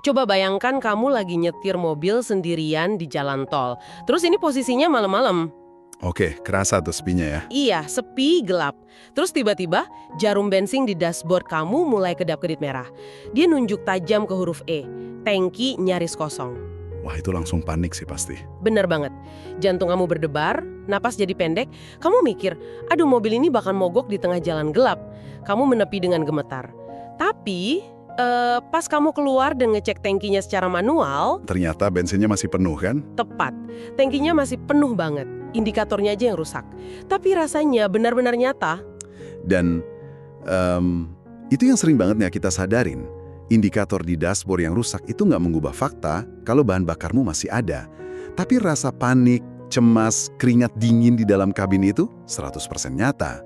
Coba bayangkan kamu lagi nyetir mobil sendirian di jalan tol. Terus ini posisinya malam-malam. Oke, kerasa tuh sepinya ya. Iya, sepi, gelap. Terus tiba-tiba jarum bensin di dashboard kamu mulai kedap-kedip merah. Dia nunjuk tajam ke huruf E. Tangki nyaris kosong. Wah, itu langsung panik sih pasti. Bener banget. Jantung kamu berdebar, napas jadi pendek. Kamu mikir, aduh mobil ini bakal mogok di tengah jalan gelap. Kamu menepi dengan gemetar. Tapi, pas kamu keluar dan ngecek tangkinya secara manual, Ternyata bensinnya masih penuh kan? tepat. Tangkinya masih penuh banget. Indikatornya aja yang rusak. Tapi rasanya benar-benar nyata. Dan itu yang sering banget nih kita sadarin. Indikator di dashboard yang rusak itu nggak mengubah fakta kalau bahan bakarmu masih ada. Tapi rasa panik, cemas, keringat dingin di dalam kabin itu 100% nyata.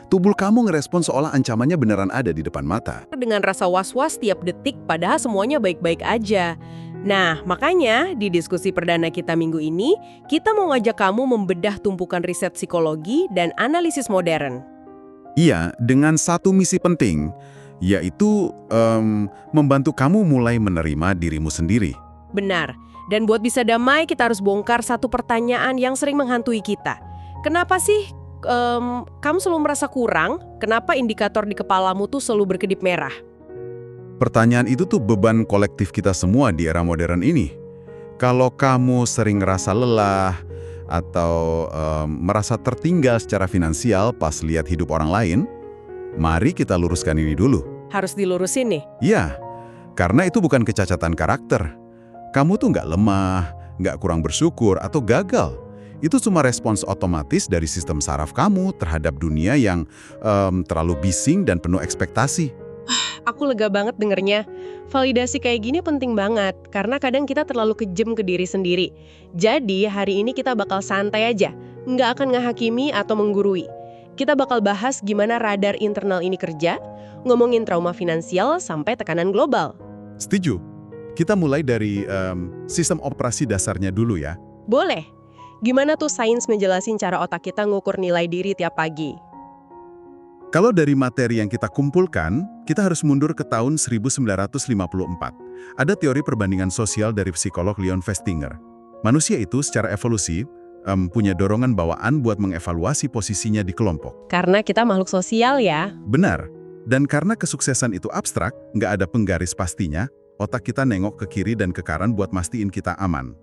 Tubuh kamu ngerespon seolah ancamannya beneran ada di depan mata. Dengan rasa was-was tiap detik, padahal semuanya baik-baik aja. Nah, makanya di diskusi perdana kita minggu ini, kita mau ngajak kamu membedah tumpukan riset psikologi dan analisis modern. Iya, dengan satu misi penting, yaitu membantu kamu mulai menerima dirimu sendiri. Benar. Dan buat bisa damai, kita harus bongkar satu pertanyaan yang sering menghantui kita. Kenapa sih kamu selalu merasa kurang? Kenapa indikator di kepalamu tuh selalu berkedip merah? Pertanyaan itu tuh beban kolektif kita semua di era modern ini. Kalau kamu sering ngerasa lelah atau merasa tertinggal secara finansial pas lihat hidup orang lain, mari kita luruskan ini dulu. Harus dilurusin nih. Iya, karena itu bukan kecacatan karakter. Kamu tuh nggak lemah, nggak kurang bersyukur, atau gagal. Itu cuma respons otomatis dari sistem saraf kamu terhadap dunia yang terlalu bising dan penuh ekspektasi. Aku lega banget dengernya. Validasi kayak gini penting banget, karena kadang kita terlalu kejam ke diri sendiri. Jadi hari ini kita bakal santai aja, nggak akan ngehakimi atau menggurui. Kita bakal bahas gimana radar internal ini kerja, ngomongin trauma finansial sampai tekanan global. Setuju. Kita mulai dari sistem operasi dasarnya dulu ya. Boleh. Gimana tuh sains ngejelasin cara otak kita ngukur nilai diri tiap pagi? Kalau dari materi yang kita kumpulkan, kita harus mundur ke tahun 1954. Ada teori perbandingan sosial dari psikolog Leon Festinger. Manusia itu secara evolusi punya dorongan bawaan buat mengevaluasi posisinya di kelompok. Karena kita makhluk sosial ya. Benar. Dan karena kesuksesan itu abstrak, nggak ada penggaris pastinya, otak kita nengok ke kiri dan ke kanan buat mastiin kita aman.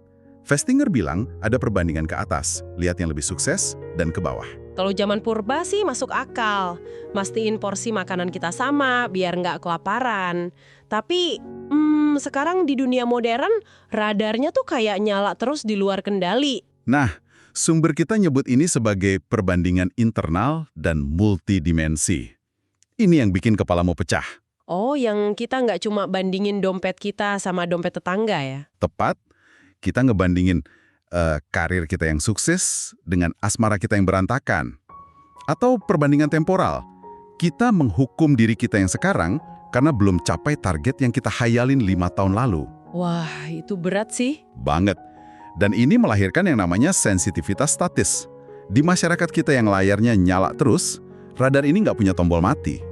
Festinger bilang ada perbandingan ke atas, lihat yang lebih sukses, dan ke bawah. Kalau zaman purba sih masuk akal. Mastiin porsi makanan kita sama, biar nggak kelaparan. Tapi, sekarang di dunia modern, radarnya tuh kayak nyala terus di luar kendali. Nah, sumber kita nyebut ini sebagai perbandingan internal dan multidimensi. Ini yang bikin kepalamu pecah. Oh, yang kita nggak cuma bandingin dompet kita sama dompet tetangga ya? Tepat, kita ngebandingin karir kita yang sukses dengan asmara kita yang berantakan. Atau perbandingan temporal. Kita menghukum diri kita yang sekarang karena belum capai target yang kita hayalin 5 tahun lalu. Wah, itu berat sih. Banget. Dan ini melahirkan yang namanya sensitivitas statis. Di masyarakat kita yang layarnya nyala terus, radar ini nggak punya tombol mati.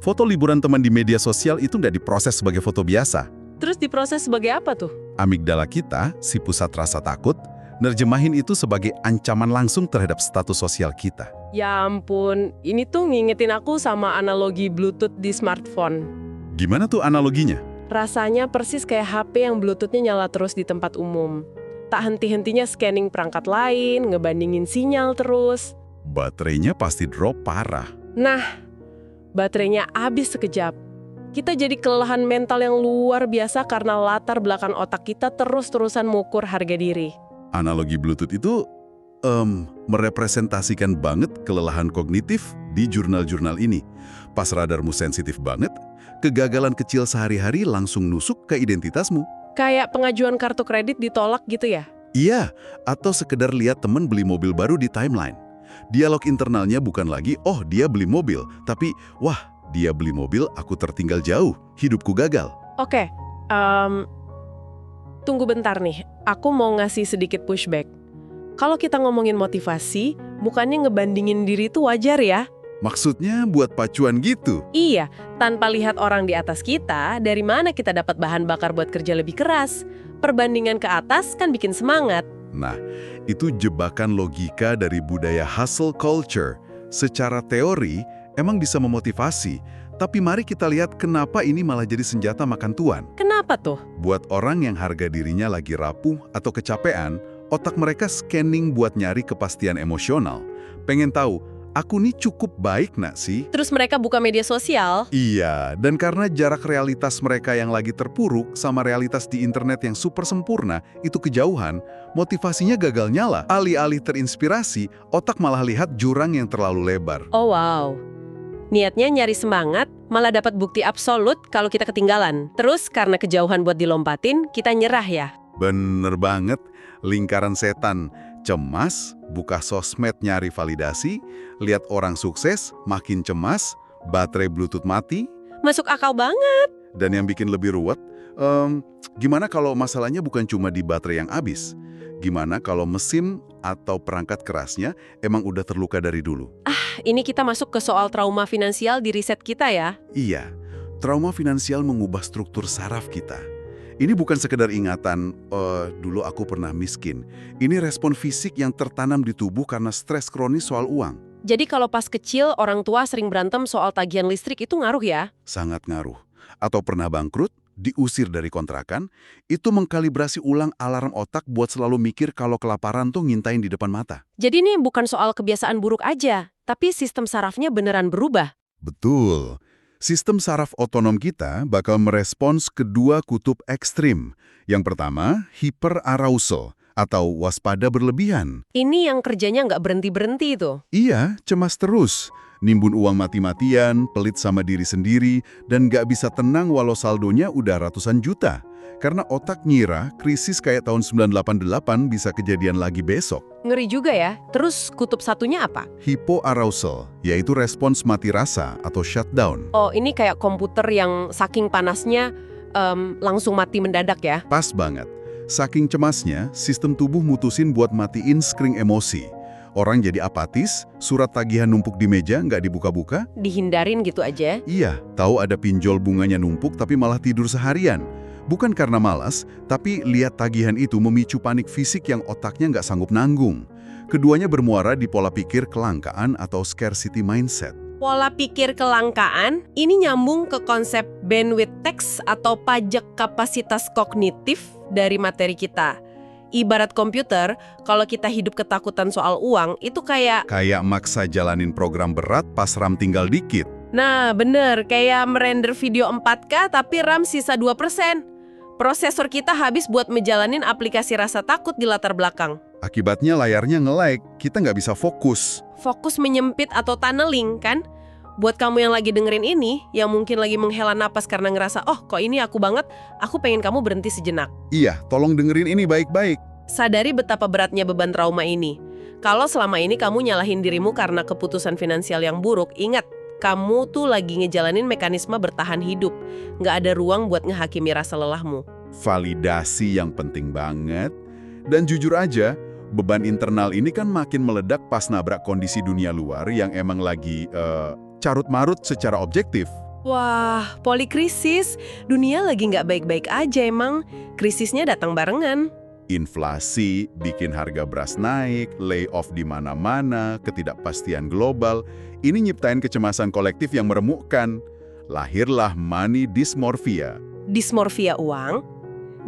Foto liburan teman di media sosial itu nggak diproses sebagai foto biasa. Terus diproses sebagai apa tuh? Amigdala kita, si pusat rasa takut, nerjemahin itu sebagai ancaman langsung terhadap status sosial kita. Ya ampun, ini tuh ngingetin aku sama analogi Bluetooth di smartphone. Gimana tuh analoginya? Rasanya persis kayak HP yang Bluetooth-nya nyala terus di tempat umum. Tak henti-hentinya scanning perangkat lain, ngebandingin sinyal terus. Baterainya pasti drop parah. Nah, baterainya habis sekejap. Kita jadi kelelahan mental yang luar biasa karena latar belakang otak kita terus-terusan mengukur harga diri. Analogi Bluetooth itu merepresentasikan banget kelelahan kognitif di jurnal-jurnal ini. Pas radarmu sensitif banget, kegagalan kecil sehari-hari langsung nusuk ke identitasmu. Kayak pengajuan kartu kredit ditolak gitu ya? Iya, atau sekedar lihat temen beli mobil baru di timeline. Dialog internalnya bukan lagi, oh dia beli mobil, tapi wah dia beli mobil, aku tertinggal jauh, hidupku gagal. Oke, tunggu bentar nih, aku mau ngasih sedikit pushback. Kalau kita ngomongin motivasi, bukannya ngebandingin diri itu wajar ya? Maksudnya buat pacuan gitu? Iya, tanpa lihat orang di atas kita, dari mana kita dapat bahan bakar buat kerja lebih keras? Perbandingan ke atas kan bikin semangat. Nah, itu jebakan logika dari budaya hustle culture. Secara teori, emang bisa memotivasi, tapi mari kita lihat kenapa ini malah jadi senjata makan tuan. Kenapa tuh? Buat orang yang harga dirinya lagi rapuh atau kecapean, otak mereka scanning buat nyari kepastian emosional. Pengen tahu, aku nih cukup baik nak sih? Terus mereka buka media sosial? Iya, dan karena jarak realitas mereka yang lagi terpuruk sama realitas di internet yang super sempurna itu kejauhan, motivasinya gagal nyala. Alih-alih terinspirasi, otak malah lihat jurang yang terlalu lebar. Oh wow. Niatnya nyari semangat, malah dapat bukti absolut kalau kita ketinggalan. Terus karena kejauhan buat dilompatin, kita nyerah ya? Bener banget, lingkaran setan. Cemas, buka sosmed nyari validasi, lihat orang sukses, makin cemas, baterai Bluetooth mati. Masuk akal banget. Dan yang bikin lebih ruwet, gimana kalau masalahnya bukan cuma di baterai yang habis? Gimana kalau mesin atau perangkat kerasnya emang udah terluka dari dulu? Ini kita masuk ke soal trauma finansial di riset kita ya. Iya, trauma finansial mengubah struktur saraf kita. Ini bukan sekedar ingatan, dulu aku pernah miskin. Ini respon fisik yang tertanam di tubuh karena stres kronis soal uang. Jadi kalau pas kecil orang tua sering berantem soal tagihan listrik itu ngaruh ya? Sangat ngaruh. Atau pernah bangkrut, diusir dari kontrakan, itu mengkalibrasi ulang alarm otak buat selalu mikir kalau kelaparan tuh ngintain di depan mata. Jadi ini bukan soal kebiasaan buruk aja, tapi sistem sarafnya beneran berubah. Betul. Sistem saraf otonom kita bakal merespons kedua kutub ekstrim. Yang pertama, hyperarousal atau waspada berlebihan. Ini yang kerjanya nggak berhenti-berhenti itu. Iya, cemas terus. Nimbun uang mati-matian, pelit sama diri sendiri, dan nggak bisa tenang walau saldonya udah ratusan juta. Karena otak ngira krisis kayak tahun 988 bisa kejadian lagi besok. Ngeri juga ya. Terus kutub satunya apa? Hypoarousal, yaitu respons mati rasa atau shutdown. Oh, ini kayak komputer yang saking panasnya langsung mati mendadak ya? Pas banget. Saking cemasnya, sistem tubuh mutusin buat matiin screen emosi. Orang jadi apatis, surat tagihan numpuk di meja nggak dibuka-buka. Dihindarin gitu aja? Iya, tahu ada pinjol bunganya numpuk tapi malah tidur seharian. Bukan karena malas, tapi lihat tagihan itu memicu panik fisik yang otaknya nggak sanggup nanggung. Keduanya bermuara di pola pikir kelangkaan atau scarcity mindset. Pola pikir kelangkaan, ini nyambung ke konsep bandwidth tax atau pajak kapasitas kognitif dari materi kita. Ibarat komputer, kalau kita hidup ketakutan soal uang, itu kayak maksa jalanin program berat pas RAM tinggal dikit. Nah, bener. Kayak merender video 4K tapi RAM sisa 2%. Prosesor kita habis buat menjalanin aplikasi rasa takut di latar belakang. Akibatnya layarnya nge-lag, kita nggak bisa fokus. Fokus menyempit atau tunneling, kan? Buat kamu yang lagi dengerin ini, yang mungkin lagi menghela napas karena ngerasa, oh kok ini aku banget, aku pengen kamu berhenti sejenak. Iya, tolong dengerin ini baik-baik. Sadari betapa beratnya beban trauma ini. Kalau selama ini kamu nyalahin dirimu karena keputusan finansial yang buruk, ingat, kamu tuh lagi ngejalanin mekanisme bertahan hidup. Nggak ada ruang buat ngehakimi rasa lelahmu. Validasi yang penting banget. Dan jujur aja, beban internal ini kan makin meledak pas nabrak kondisi dunia luar yang emang lagi carut-marut secara objektif. Wah, polikrisis. Dunia lagi nggak baik-baik aja emang. Krisisnya datang barengan. Inflasi, bikin harga beras naik, layoff di mana-mana, ketidakpastian global, ini nyiptain kecemasan kolektif yang meremukkan. Lahirlah money dysmorphia. Dysmorphia uang?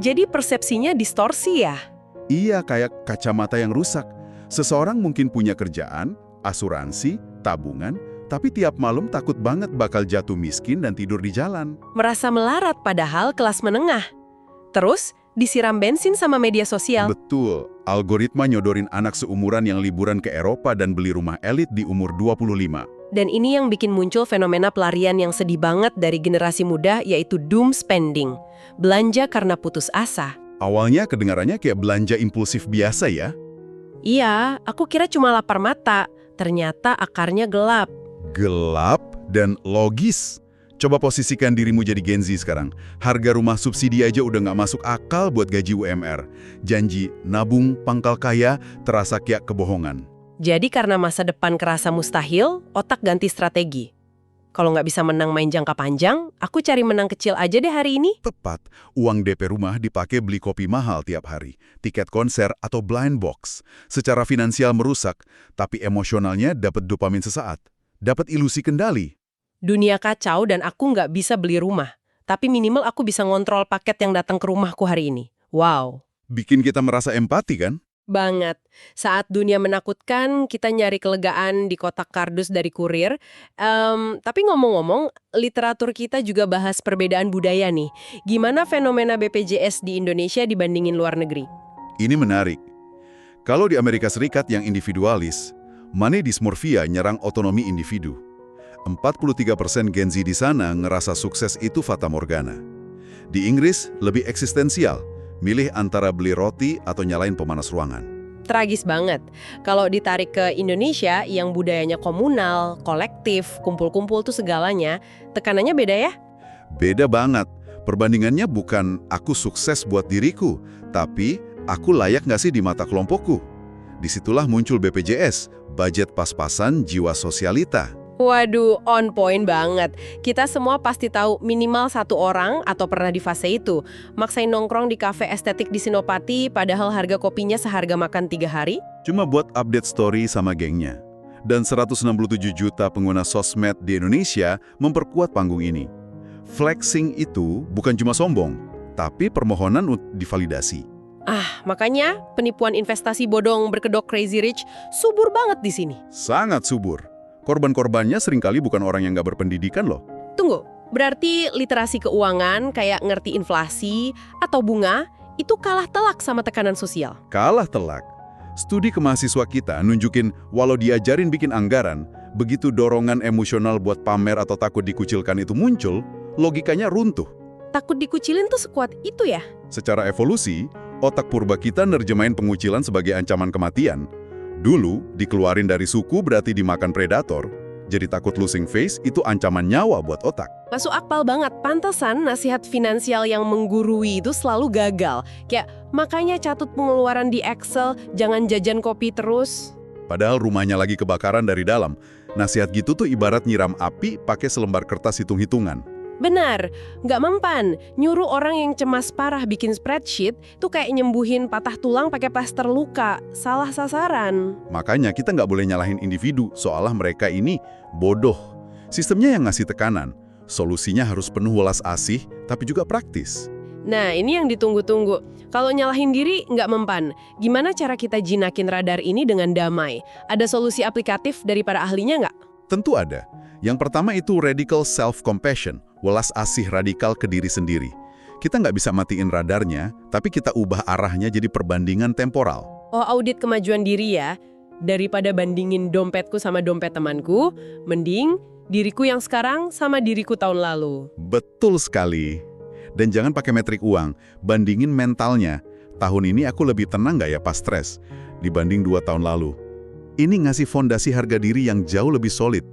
Jadi persepsinya distorsi ya? Iya, kayak kacamata yang rusak. Seseorang mungkin punya kerjaan, asuransi, tabungan, tapi tiap malam takut banget bakal jatuh miskin dan tidur di jalan. Merasa melarat padahal kelas menengah. Terus disiram bensin sama media sosial. Betul. Algoritma nyodorin anak seumuran yang liburan ke Eropa dan beli rumah elit di umur 25. Dan ini yang bikin muncul fenomena pelarian yang sedih banget dari generasi muda, yaitu doom spending. Belanja karena putus asa. Awalnya kedengarannya kayak belanja impulsif biasa ya. Iya, aku kira cuma lapar mata. Ternyata akarnya gelap. Gelap dan logis. Coba posisikan dirimu jadi Gen Z sekarang. Harga rumah subsidi aja udah nggak masuk akal buat gaji UMR. Janji nabung pangkal kaya terasa kayak kebohongan. Jadi karena masa depan kerasa mustahil, otak ganti strategi. Kalau nggak bisa menang main jangka panjang, aku cari menang kecil aja deh hari ini. Tepat, uang DP rumah dipakai beli kopi mahal tiap hari, tiket konser atau blind box. Secara finansial merusak, tapi emosionalnya dapat dopamin sesaat, dapat ilusi kendali. Dunia kacau dan aku nggak bisa beli rumah. Tapi minimal aku bisa ngontrol paket yang datang ke rumahku hari ini. Wow. Bikin kita merasa empati kan? Banget. Saat dunia menakutkan, kita nyari kelegaan di kotak kardus dari kurir. Tapi ngomong-ngomong, literatur kita juga bahas perbedaan budaya nih. Gimana fenomena BPJS di Indonesia dibandingin luar negeri? Ini menarik. Kalau di Amerika Serikat yang individualis, money dysmorphia nyerang otonomi individu. 43% Gen Z di sana ngerasa sukses itu fata morgana. Di Inggris, lebih eksistensial. Milih antara beli roti atau nyalain pemanas ruangan. Tragis banget. Kalau ditarik ke Indonesia yang budayanya komunal, kolektif, kumpul-kumpul tuh segalanya, tekanannya beda ya? Beda banget. Perbandingannya bukan aku sukses buat diriku, tapi aku layak nggak sih di mata kelompokku. Disitulah muncul BPJS, budget pas-pasan jiwa sosialita. Waduh, on point banget. Kita semua pasti tahu minimal satu orang atau pernah di fase itu. Maksain nongkrong di kafe estetik di Senopati padahal harga kopinya seharga makan 3 hari. Cuma buat update story sama gengnya. Dan 167 juta pengguna sosmed di Indonesia memperkuat panggung ini. Flexing itu bukan cuma sombong, tapi permohonan untuk divalidasi. Makanya penipuan investasi bodong berkedok Crazy Rich subur banget di sini. Sangat subur. Korban-korbannya seringkali bukan orang yang nggak berpendidikan loh. Tunggu, berarti literasi keuangan kayak ngerti inflasi atau bunga itu kalah telak sama tekanan sosial? Kalah telak. Studi ke mahasiswa kita nunjukin walau diajarin bikin anggaran, begitu dorongan emosional buat pamer atau takut dikucilkan itu muncul, logikanya runtuh. Takut dikucilin tuh sekuat itu ya? Secara evolusi, otak purba kita nerjemahin pengucilan sebagai ancaman kematian. Dulu, dikeluarin dari suku berarti dimakan predator, jadi takut losing face itu ancaman nyawa buat otak. Masuk akal banget, pantesan nasihat finansial yang menggurui itu selalu gagal. Kayak, makanya catut pengeluaran di Excel, jangan jajan kopi terus. Padahal rumahnya lagi kebakaran dari dalam. Nasihat gitu tuh ibarat nyiram api pakai selembar kertas hitung-hitungan. Benar, nggak mempan. Nyuruh orang yang cemas parah bikin spreadsheet tuh kayak nyembuhin patah tulang pakai plaster luka. Salah sasaran. Makanya kita nggak boleh nyalahin individu, seolah mereka ini bodoh. Sistemnya yang ngasih tekanan. Solusinya harus penuh welas asih, tapi juga praktis. Nah, ini yang ditunggu-tunggu. Kalau nyalahin diri, nggak mempan. Gimana cara kita jinakin radar ini dengan damai? Ada solusi aplikatif dari para ahlinya nggak? Tentu ada. Yang pertama itu radical self-compassion, welas asih radikal ke diri sendiri. Kita nggak bisa matiin radarnya, tapi kita ubah arahnya jadi perbandingan temporal. Oh, audit kemajuan diri ya. Daripada bandingin dompetku sama dompet temanku, mending diriku yang sekarang sama diriku tahun lalu. Betul sekali. Dan jangan pakai metrik uang, bandingin mentalnya. Tahun ini aku lebih tenang nggak ya pas stres dibanding 2 tahun lalu. Ini ngasih fondasi harga diri yang jauh lebih solid.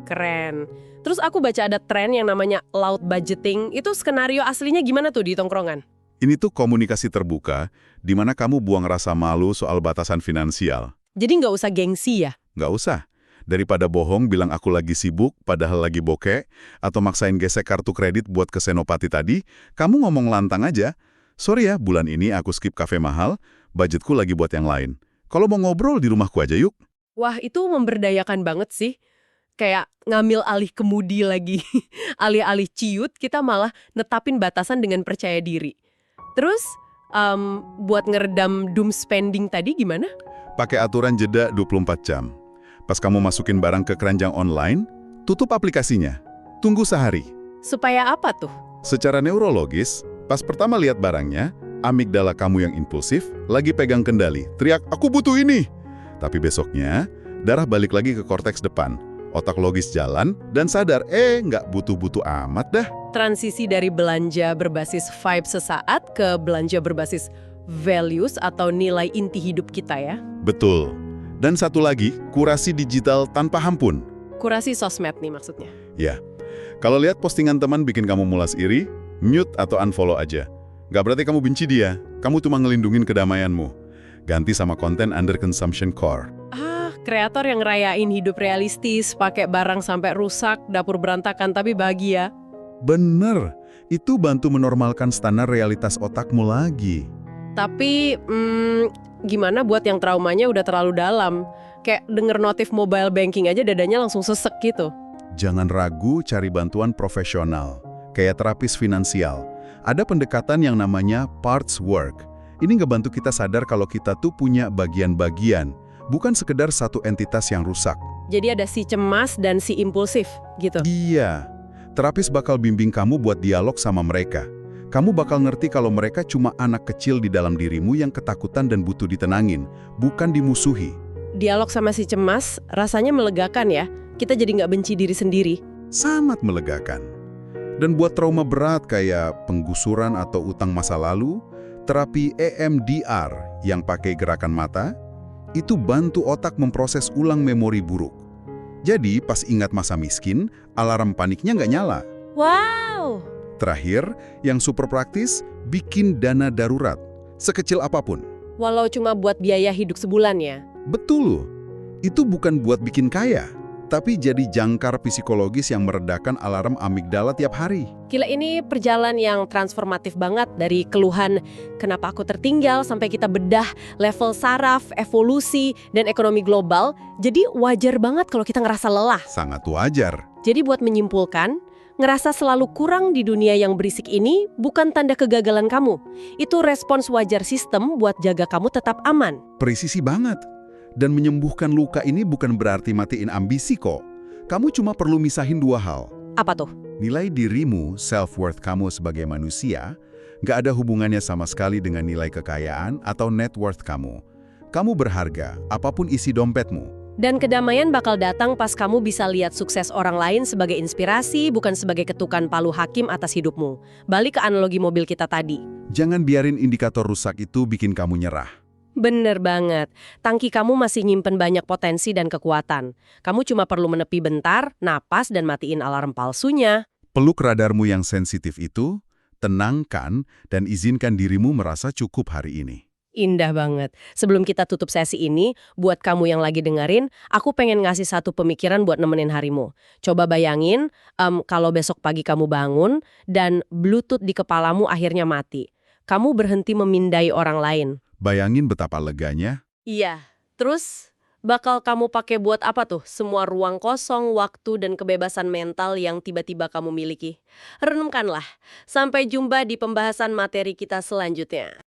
Keren. Terus aku baca ada tren yang namanya loud budgeting. Itu skenario aslinya gimana tuh di tongkrongan? Ini tuh komunikasi terbuka, di mana kamu buang rasa malu soal batasan finansial. Jadi nggak usah gengsi ya? Nggak usah. Daripada bohong bilang aku lagi sibuk, padahal lagi bokeh, atau maksain gesek kartu kredit buat ke Senopati tadi, kamu ngomong lantang aja, sorry ya, bulan ini aku skip kafe mahal, budgetku lagi buat yang lain. Kalau mau ngobrol di rumahku aja yuk. Wah, itu memberdayakan banget sih. Kayak ngambil alih kemudi lagi. Alih-alih ciut, kita malah netapin batasan dengan percaya diri. Terus, buat ngeredam doom spending tadi gimana? Pakai aturan jeda 24 jam. Pas kamu masukin barang ke keranjang online, tutup aplikasinya. Tunggu sehari. Supaya apa tuh? Secara neurologis, pas pertama lihat barangnya, amigdala kamu yang impulsif lagi pegang kendali, teriak, aku butuh ini. Tapi besoknya, darah balik lagi ke korteks depan. Otak logis jalan dan sadar, nggak butuh-butuh amat dah. Transisi dari belanja berbasis vibe sesaat ke belanja berbasis values atau nilai inti hidup kita ya. Betul. Dan satu lagi, kurasi digital tanpa ampun. Kurasi sosmed nih maksudnya. Ya, kalau lihat postingan teman bikin kamu mulas iri, mute atau unfollow aja. Nggak berarti kamu benci dia, kamu cuma ngelindungin kedamaianmu. Ganti sama konten under consumption core. Kreator yang ngerayain hidup realistis, pakai barang sampai rusak, dapur berantakan tapi bahagia. Bener, itu bantu menormalkan standar realitas otakmu lagi. Tapi, gimana buat yang traumanya udah terlalu dalam? Kayak denger notif mobile banking aja dadanya langsung sesek gitu. Jangan ragu cari bantuan profesional, kayak terapis finansial. Ada pendekatan yang namanya parts work. Ini ngebantu kita sadar kalau kita tuh punya bagian-bagian, bukan sekedar satu entitas yang rusak. Jadi ada si cemas dan si impulsif gitu. Iya, terapis bakal bimbing kamu buat dialog sama mereka. Kamu bakal ngerti kalau mereka cuma anak kecil di dalam dirimu yang ketakutan dan butuh ditenangin, bukan dimusuhi. Dialog sama si cemas rasanya melegakan ya. Kita jadi nggak benci diri sendiri. Sangat melegakan. Dan buat trauma berat kayak penggusuran atau utang masa lalu, terapi EMDR yang pakai gerakan mata, itu bantu otak memproses ulang memori buruk. Jadi pas ingat masa miskin, alarm paniknya nggak nyala. Wow! Terakhir, yang super praktis, bikin dana darurat, sekecil apapun. Walau cuma buat biaya hidup sebulan ya. Betul, itu bukan buat bikin kaya, tapi jadi jangkar psikologis yang meredakan alarm amigdala tiap hari. Gila, ini perjalanan yang transformatif banget dari keluhan kenapa aku tertinggal sampai kita bedah level saraf, evolusi, dan ekonomi global. Jadi wajar banget kalau kita ngerasa lelah. Sangat wajar. Jadi buat menyimpulkan, ngerasa selalu kurang di dunia yang berisik ini bukan tanda kegagalan kamu. Itu respons wajar sistem buat jaga kamu tetap aman. Presisi banget. Dan menyembuhkan luka ini bukan berarti matiin ambisi kok. Kamu cuma perlu misahin dua hal. Apa tuh? Nilai dirimu, self-worth kamu sebagai manusia, nggak ada hubungannya sama sekali dengan nilai kekayaan atau net worth kamu. Kamu berharga, apapun isi dompetmu. Dan kedamaian bakal datang pas kamu bisa lihat sukses orang lain sebagai inspirasi, bukan sebagai ketukan palu hakim atas hidupmu. Balik ke analogi mobil kita tadi. Jangan biarin indikator rusak itu bikin kamu nyerah. Bener banget. Tangki kamu masih nyimpen banyak potensi dan kekuatan. Kamu cuma perlu menepi bentar, napas, dan matiin alarm palsunya. Peluk radarmu yang sensitif itu, tenangkan, dan izinkan dirimu merasa cukup hari ini. Indah banget. Sebelum kita tutup sesi ini, buat kamu yang lagi dengerin, aku pengen ngasih satu pemikiran buat nemenin harimu. Coba bayangin, kalau besok pagi kamu bangun, dan Bluetooth di kepalamu akhirnya mati. Kamu berhenti memindai orang lain. Bayangin betapa leganya. Iya. Terus, bakal kamu pakai buat apa tuh? Semua ruang kosong, waktu, dan kebebasan mental yang tiba-tiba kamu miliki. Renungkanlah. Sampai jumpa di pembahasan materi kita selanjutnya.